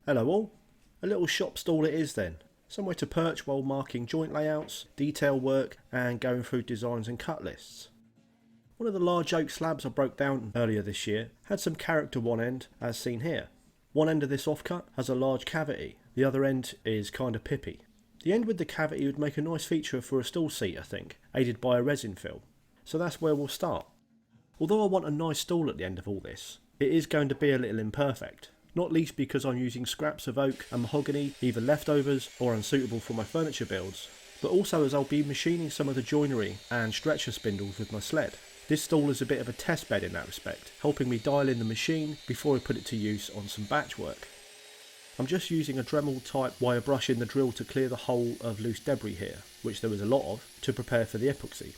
Hello all. A little shop stall it is then. Somewhere to perch while marking joint layouts, detail work and going through designs and cut lists. One of the large oak slabs I broke down earlier this year had some character one end, as seen here. One end of this offcut has a large cavity, the other end is kinda pippy. The end with the cavity would make a nice feature for a stool seat I think, aided by a resin fill. So that's where we'll start. Although I want a nice stool at the end of all this, it is going to be a little imperfect. Not least because I'm using scraps of oak and mahogany, either leftovers or unsuitable for my furniture builds, but also as I'll be machining some of the joinery and stretcher spindles with my sled. This stool is a bit of a test bed in that respect, helping me dial in the machine before I put it to use on some batch work. I'm just using a Dremel type wire brush in the drill to clear the whole of loose debris here, which there is a lot of, to prepare for the epoxy.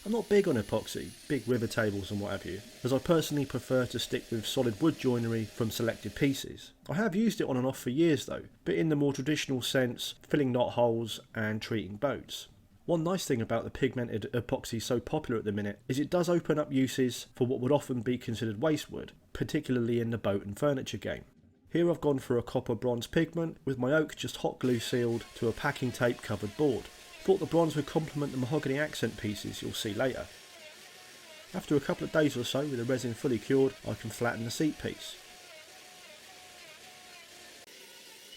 I'm not big on epoxy, big river tables and what have you, as I personally prefer to stick with solid wood joinery from selected pieces. I have used it on and off for years though, but in the more traditional sense, filling knot holes and treating boats. One nice thing about the pigmented epoxy so popular at the minute is it does open up uses for what would often be considered waste wood, particularly in the boat and furniture game. Here I've gone for a copper bronze pigment with my oak just hot glue sealed to a packing tape covered board. Thought the bronze would complement the mahogany accent pieces you'll see later. After a couple of days or so with the resin fully cured, I can flatten the seat piece.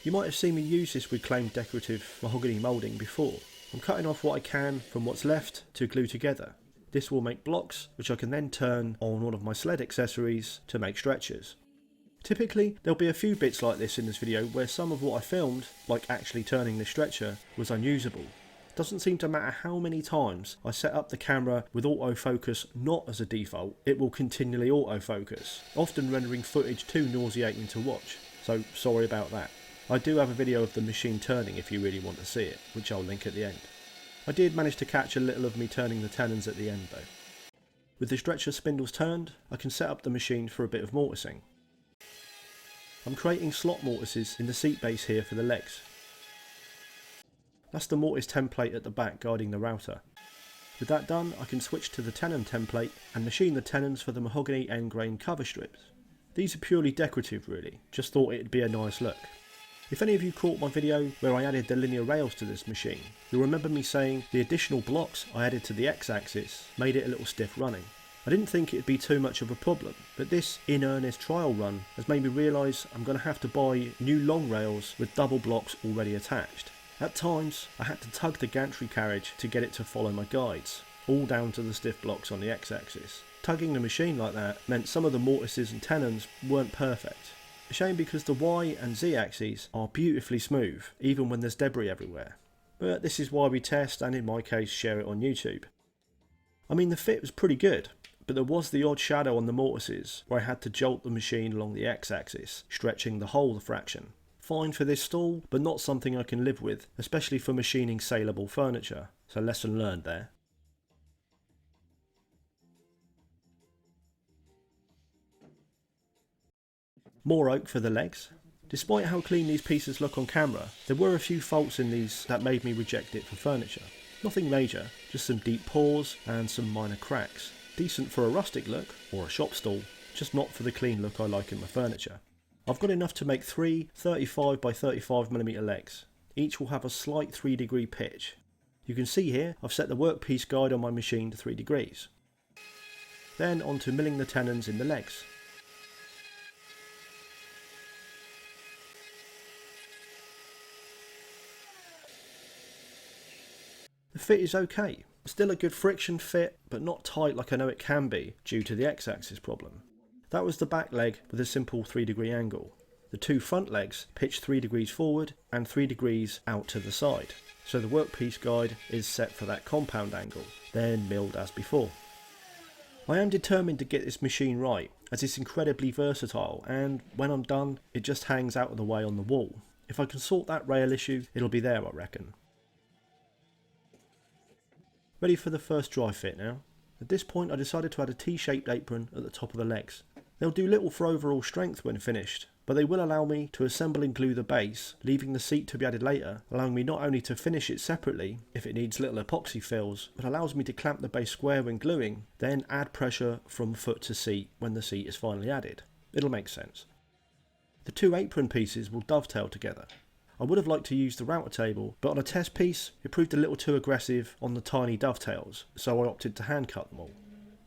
You might have seen me use this reclaimed decorative mahogany moulding before. I'm cutting off what I can from what's left to glue together. This will make blocks which I can then turn on one of my sled accessories to make stretchers. Typically there'll be a few bits like this in this video where some of what I filmed, like actually turning the stretcher, was unusable. Doesn't seem to matter how many times I set up the camera with autofocus not as a default, it will continually autofocus, often rendering footage too nauseating to watch, so sorry about that. I do have a video of the machine turning if you really want to see it, which I'll link at the end. I did manage to catch a little of me turning the tenons at the end though. With the stretcher spindles turned, I can set up the machine for a bit of mortising. I'm creating slot mortises in the seat base here for the legs. That's the mortise template at the back guiding the router. With that done, I can switch to the tenon template and machine the tenons for the mahogany end grain cover strips. These are purely decorative really, just thought it'd be a nice look. If any of you caught my video where I added the linear rails to this machine, you'll remember me saying the additional blocks I added to the X-axis made it a little stiff running. I didn't think it'd be too much of a problem, but this in earnest trial run has made me realise I'm going to have to buy new long rails with double blocks already attached. At times, I had to tug the gantry carriage to get it to follow my guides, all down to the stiff blocks on the X-axis. Tugging the machine like that meant some of the mortises and tenons weren't perfect. A shame because the Y and Z axes are beautifully smooth, even when there's debris everywhere. But this is why we test and in my case share it on YouTube. I mean the fit was pretty good, but there was the odd shadow on the mortises where I had to jolt the machine along the X-axis, stretching the whole fraction. Fine for this stool, but not something I can live with, especially for machining saleable furniture, so lesson learned there. More oak for the legs. Despite how clean these pieces look on camera, there were a few faults in these that made me reject it for furniture. Nothing major, just some deep pores and some minor cracks. Decent for a rustic look, or a shop stool, just not for the clean look I like in my furniture. I've got enough to make 3 35 by 35mm legs. Each will have a slight 3° pitch. You can see here I've set the workpiece guide on my machine to 3 degrees. Then on to milling the tenons in the legs. The fit is okay. Still a good friction fit, but not tight like I know it can be due to the X-axis problem. That was the back leg with a simple 3° angle. The two front legs pitch 3 degrees forward and 3 degrees out to the side. So the workpiece guide is set for that compound angle, then milled as before. I am determined to get this machine right, as it's incredibly versatile and when I'm done, it just hangs out of the way on the wall. If I can sort that rail issue, it'll be there I reckon. Ready for the first dry fit now. At this point I decided to add a T-shaped apron at the top of the legs. They'll do little for overall strength when finished, but they will allow me to assemble and glue the base, leaving the seat to be added later, allowing me not only to finish it separately if it needs little epoxy fills, but allows me to clamp the base square when gluing, then add pressure from foot to seat when the seat is finally added. It'll make sense. The two apron pieces will dovetail together. I would have liked to use the router table, but on a test piece it proved a little too aggressive on the tiny dovetails, so I opted to hand cut them all.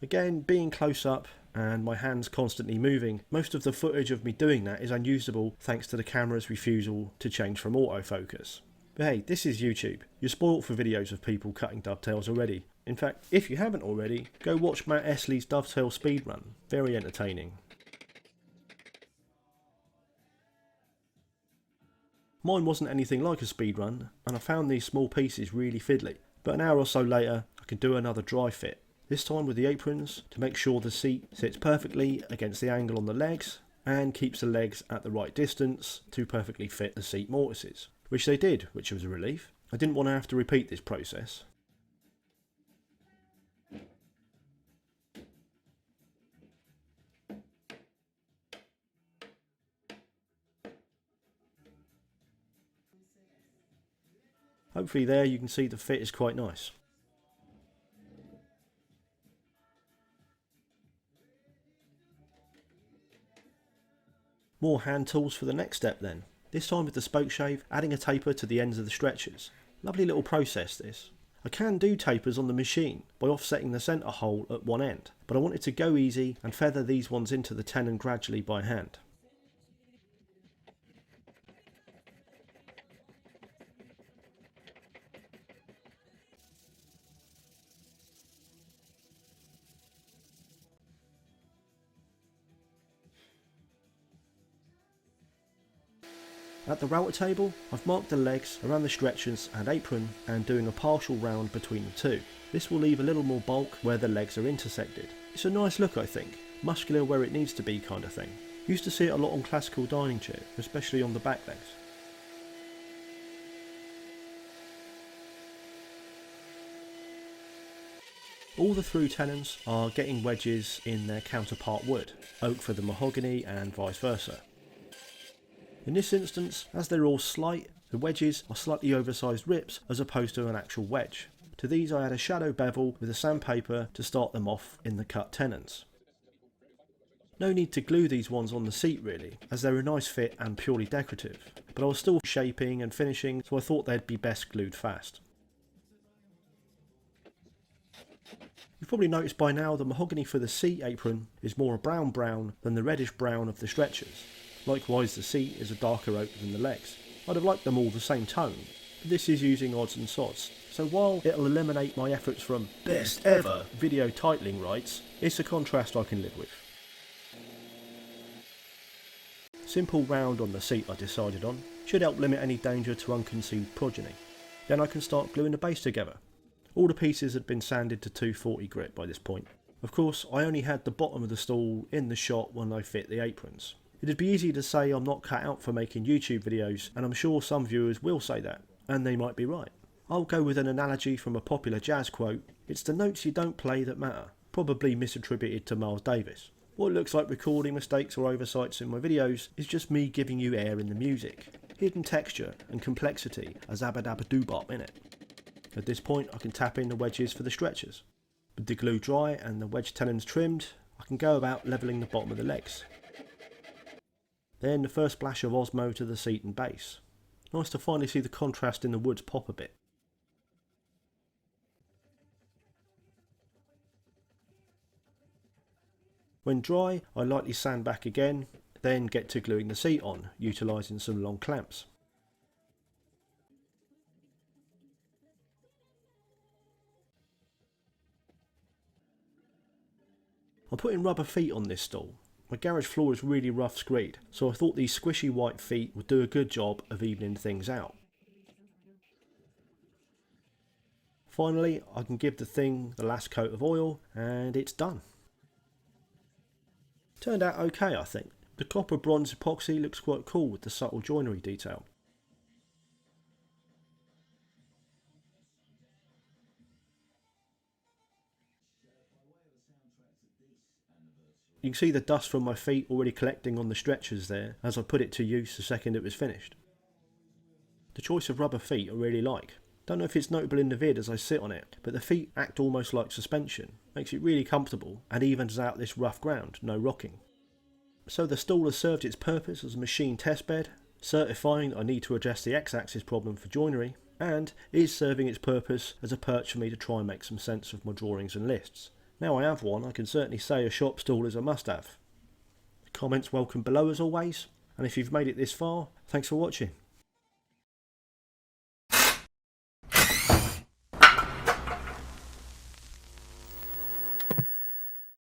Again, being close up and my hands constantly moving, most of the footage of me doing that is unusable thanks to the camera's refusal to change from autofocus. But hey, this is YouTube. You're spoilt for videos of people cutting dovetails already. In fact, if you haven't already, go watch Matt Esley's dovetail speedrun. Very entertaining. Mine wasn't anything like a speedrun, and I found these small pieces really fiddly. But an hour or so later, I can do another dry fit. This time with the aprons to make sure the seat sits perfectly against the angle on the legs and keeps the legs at the right distance to perfectly fit the seat mortises. Which they did, which was a relief. I didn't want to have to repeat this process. Hopefully there you can see the fit is quite nice. More hand tools for the next step then. This time with the spoke shave, adding a taper to the ends of the stretchers. Lovely little process this. I can do tapers on the machine by offsetting the centre hole at one end, but I wanted to go easy and feather these ones into the tenon gradually by hand. At the router table, I've marked the legs around the stretchers and apron and doing a partial round between the two. This will leave a little more bulk where the legs are intersected. It's a nice look, I think. Muscular where it needs to be kind of thing. Used to see it a lot on classical dining chairs, especially on the back legs. All the through tenons are getting wedges in their counterpart wood, oak for the mahogany and vice versa. In this instance, as they're all slight, the wedges are slightly oversized rips as opposed to an actual wedge. To these I add a shadow bevel with a sandpaper to start them off in the cut tenons. No need to glue these ones on the seat really, as they're a nice fit and purely decorative, but I was still shaping and finishing, so I thought they'd be best glued fast. You've probably noticed by now the mahogany for the seat apron is more a brown than the reddish brown of the stretchers. Likewise the seat is a darker oak than the legs. I'd have liked them all the same tone, but this is using odds and sods. So while it'll eliminate my efforts from best ever video titling rights, it's a contrast I can live with. Simple round on the seat I decided on, should help limit any danger to unconceived progeny. Then I can start gluing the base together. All the pieces had been sanded to 240 grit by this point. Of course I only had the bottom of the stool in the shot when I fit the aprons. It'd be easy to say I'm not cut out for making YouTube videos, and I'm sure some viewers will say that, and they might be right. I'll go with an analogy from a popular jazz quote: "It's the notes you don't play that matter," probably misattributed to Miles Davis. What looks like recording mistakes or oversights in my videos is just me giving you air in the music. Hidden texture and complexity as abba-dabba-doo-bop in it. At this point I can tap in the wedges for the stretchers. With the glue dry and the wedge tenons trimmed, I can go about levelling the bottom of the legs. Then the first splash of Osmo to the seat and base. Nice to finally see the contrast in the woods pop a bit. When dry, I lightly sand back again, then get to gluing the seat on, utilising some long clamps. I'm putting rubber feet on this stool. My garage floor is really rough screed, so I thought these squishy white feet would do a good job of evening things out. Finally, I can give the thing the last coat of oil and it's done. Turned out okay, I think. The copper bronze epoxy looks quite cool with the subtle joinery detail. You can see the dust from my feet already collecting on the stretchers there as I put it to use the second it was finished. The choice of rubber feet I really like. Don't know if it's notable in the vid as I sit on it, but the feet act almost like suspension. Makes it really comfortable and evens out this rough ground, no rocking. So the stool has served its purpose as a machine testbed, certifying that I need to address the x-axis problem for joinery, and is serving its purpose as a perch for me to try and make some sense of my drawings and lists. Now I have one, I can certainly say a shop stool is a must-have. Comments welcome below as always, and if you've made it this far, thanks for watching.